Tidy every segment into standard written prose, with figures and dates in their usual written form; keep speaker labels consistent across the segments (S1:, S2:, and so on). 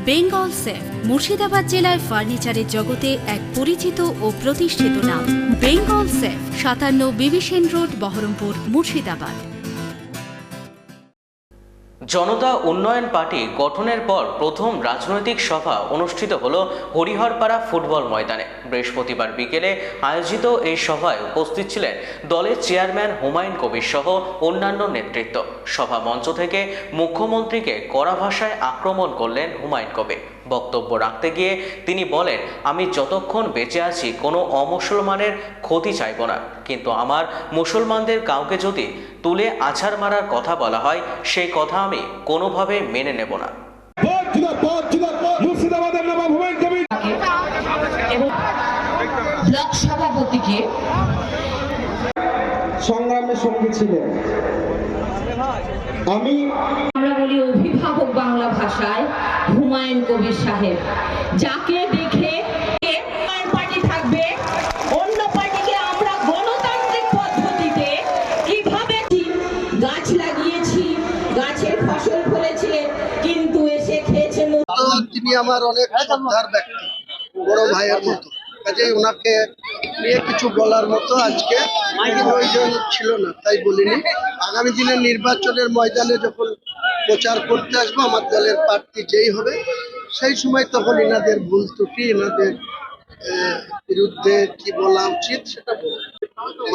S1: Bengal safe Murshidabad জেলায় ফার্নিচারের জগতে এক পরিচিত ও প্রতিষ্ঠিত নাম। বেঙ্গল সেফ ৫৭ বিবি সেন রোড, বহরমপুর, মুর্শিদাবাদ।
S2: জনতা উন্নয়ন পার্টি গঠনের পর প্রথম রাজনৈতিক সভা অনুষ্ঠিত হল হরিহরপাড়া ফুটবল ময়দানে। বৃহস্পতিবার বিকেলে আয়োজিত এই সভায় উপস্থিত ছিলেন দলের চেয়ারম্যান হুমায়ুন কবির সহ অন্যান্য নেতৃত্ব। সভা মঞ্চ থেকে মুখ্যমন্ত্রীকে কড়া ভাষায় আক্রমণ করলেন হুমায়ুন কবির। বক্তব্য রাখতে গিয়ে তিনি বলেন, আমি যতক্ষণ বেঁচে আছি কোনো অমুসলমানের ক্ষতি চাইব না, কিন্তু আমার মুসলমানদের কাউকে যদি তুলে আছাড় মারার কথা বলা হয় সেই কথা আমি কোনোভাবে মেনে নেব না।
S3: ব্লক সভাপতিকে
S4: সংগ্রামের সঙ্গী ছিলেন।
S3: আমরা বলি অভিভাবক বাংলা ভাষায় হুমায়ুন কবির সাহেব, যাকে দেখে পার্টি থাকবে, অন্য পার্টিকে আমরা গণতান্ত্রিক পদ্ধতিতে কিভাবে গাছ লাগিয়েছি, গাছের ফসল ফলেছে, কিন্তু এসে খেয়েছে।
S4: তিনি আমার অনেক শ্রদ্ধার ব্যক্তি, বড় ভাইয়ের মতো, কাজে ওনাকে নিয়ে কিছু বলার মতো আজকে প্রয়োজন ছিল না, তাই বলিনি। আগামী দিনের নির্বাচনের ময়দানে যখন প্রচার করতে আসবো, আমার দলের প্রার্থী যেই হবে সেই সময় তখন এনাদের ভুল ত্রুটি, এনাদের বিরুদ্ধে কি বলা উচিত সেটা বলবো।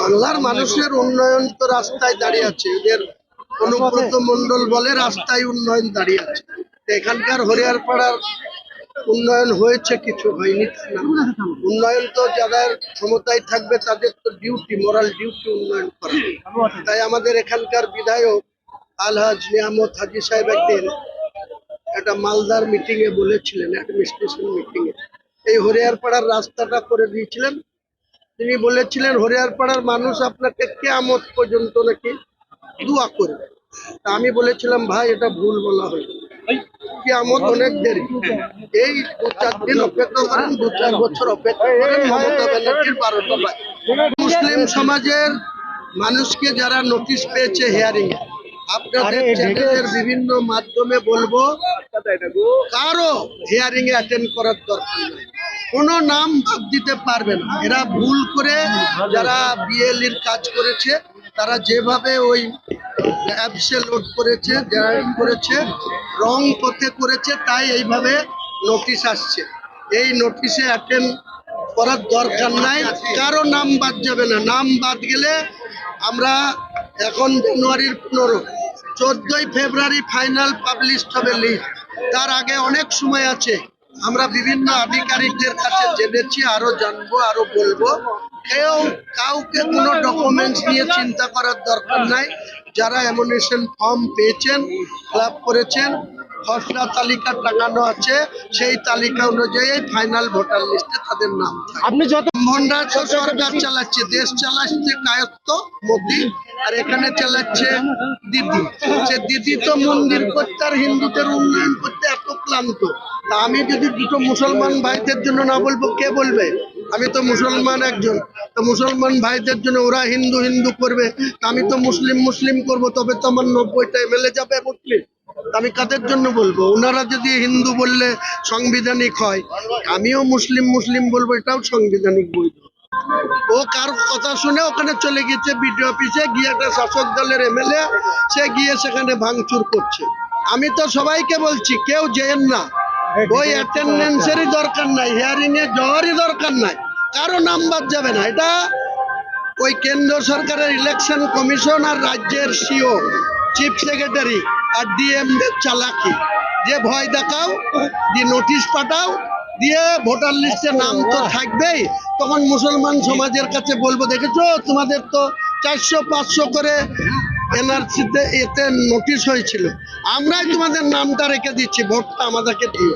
S4: বাংলার মানুষের উন্নয়ন তো রাস্তায় দাঁড়িয়ে আছে, এদের অনুব্রত মণ্ডল বলে রাস্তায় উন্নয়ন দাঁড়িয়ে আছে। এখানকার হরিহরপাড়ার উন্নয়ন হয়েছে, কিছু হয়নি না। উন্নয়ন তো যাদের ক্ষমতায় থাকবে তাদের তো ডিউটি, মোরাল ডিউটি উন্নয়ন করা। তাই আমাদের এখানকার বিধায়ক আলহাজ নিয়ামত হাজি সাহেব একদিন একটা মালদার মিটিং এ বলেছিলেন, অ্যাডমিনিস্ট্রেশন মিটিং এ, এই হরিহরপাড়ার রাস্তাটা করে দিয়েছিলেন। তিনি বলেছিলেন, হরিহরপাড়ার মানুষ আপনাকে কিয়ামত পর্যন্ত নাকি দোয়া করবে। তা আমি বলেছিলাম, ভাই এটা ভুল বলা হয়েছে, কিয়ামত অনেক দেরি, এই ২-৪ দিন অপেক্ষা করেন, ২-৪ বছর অপেক্ষা করেন, মমতা ব্যানার্জির ১২টা বাজে। মুসলিম সমাজের মানুষকে যারা নোটিশ পেয়েছে হিয়ারিং এ, আপনাদের চ্যানেলের বিভিন্ন মাধ্যমে বলবো, কারো হিয়ারিং এ অ্যাটেন্ড করার দরকার নেই, কোনো নাম বাদ দিতে পারবে না। এরা ভুল করে যারা বিএলইর কাজ করেছে, তারা যেভাবে ওই অ্যাপসে লোড করেছে, জেনারেট করেছে, রং পথে করেছে, তাই এইভাবে নোটিশ আসছে। এই নোটিশে অ্যাটেন্ড করার দরকার নাই, কারো নাম বাদ যাবে না। নাম বাদ গেলে আমরা এখন জানুয়ারির 15, 14ই ফেব্রুয়ারি ফাইনাল পাবলিশ হবে লিস্ট, তার আগে অনেক সময় আছে। আমরা বিভিন্ন আধিকারিকদের কাছে জেনেছি, আরো জানবো, আরো বলবো। কাউকে কোনো ডকুমেন্টস নিয়ে চিন্তা করার দরকার নাই। যারা এমনিশন ফর্ম পেয়েছেন, ফিল করেছেন, খসড়া তালিকা টাঙানো আছে, সেই তালিকা অনুযায়ী ফাইনাল ভোটার লিস্টে তাদের নাম। আপনি যত ভণ্ডার সরকার চালাচ্ছে, দেশ চালাচ্ছে কায়ত্ত মোদি, আর এখানে চালাচ্ছে দিদি। সে দিদি তো মন্দির করতে আর হিন্দুদের উন্নয়ন করতে এত ক্লান্ত। তা আমি যদি দুটো মুসলমান ভাইদের জন্য না বলবো, কে বলবে? আমি তো মুসলমান একজন, তো মুসলমান ভাইদের জন্য ওরা হিন্দু হিন্দু করবে, আমি তো মুসলিম মুসলিম করব, তবে তো আমার 90টা এমএলএ যাবে মুসলিম। আমি কাদের জন্য বলবো? ওনারা যদি হিন্দু বললে সাংবিধানিক হয়, আমিও মুসলিম মুসলিম বলবো, এটাও সাংবিধানিক বৈধ। ও কার কথা শুনে ওখানে চলে গেছে বিডিও অফিসে, গিয়ে একটা শাসক দলের এমএলএ, সে গিয়ে সেখানে ভাঙচুর করছে। আমি তো সবাইকে বলছি, কেউ যেন না, ওই অ্যাটেন্ডেন্সেরই দরকার নাই, হিয়ারিং এ যাওয়ারই দরকার নাই, কারো নাম বাদ যাবে না। এটা ওই কেন্দ্র সরকারের ইলেকশন কমিশন আর রাজ্যের সিও, চিফ সেক্রেটারি আর ডিএম চালাকি, যে ভয় দেখাও, দিয়ে নোটিশ পাঠাও, দিয়ে ভোটার লিস্টে নাম তো থাকবেই। তখন মুসলমান সমাজের কাছে বলবো, দেখেছো তোমাদের তো 400-500 করে এনআরসিতে এতে নোটিশ হয়েছিল, আমরাই তোমাদের নামটা রেখে দিচ্ছি, ভোটটা আমাদেরকে দিও।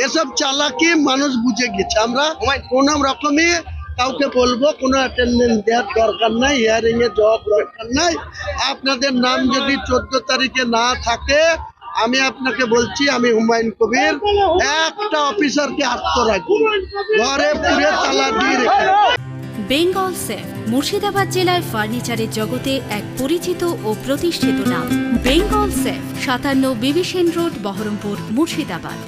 S4: এসব চালাকি মানুষ বুঝে গেছে। আমরা কোনো রকমই কাউকে বলবো কোনো অ্যাটেন্ডেন্স দেওয়ার দরকার নাই, হিয়ারিং এ যাওয়ার দরকার নাই। আপনাদের নাম যদি 14 তারিখে না থাকে, আমি আপনাকে বলছি, আমি হুমায়ুন কবির একটা অফিসারকে আস্ত রাখবো, ঘরে পুরে তালা দিয়ে রেখে।
S1: বেঙ্গল সেফ মুর্শিদাবাদ জেলায় ফার্নিচারের জগতে এক পরিচিত ও প্রতিষ্ঠিত নাম। বেঙ্গল সেফ ৫৭ বিবি সেন রোড, বহরমপুর, মুর্শিদাবাদ।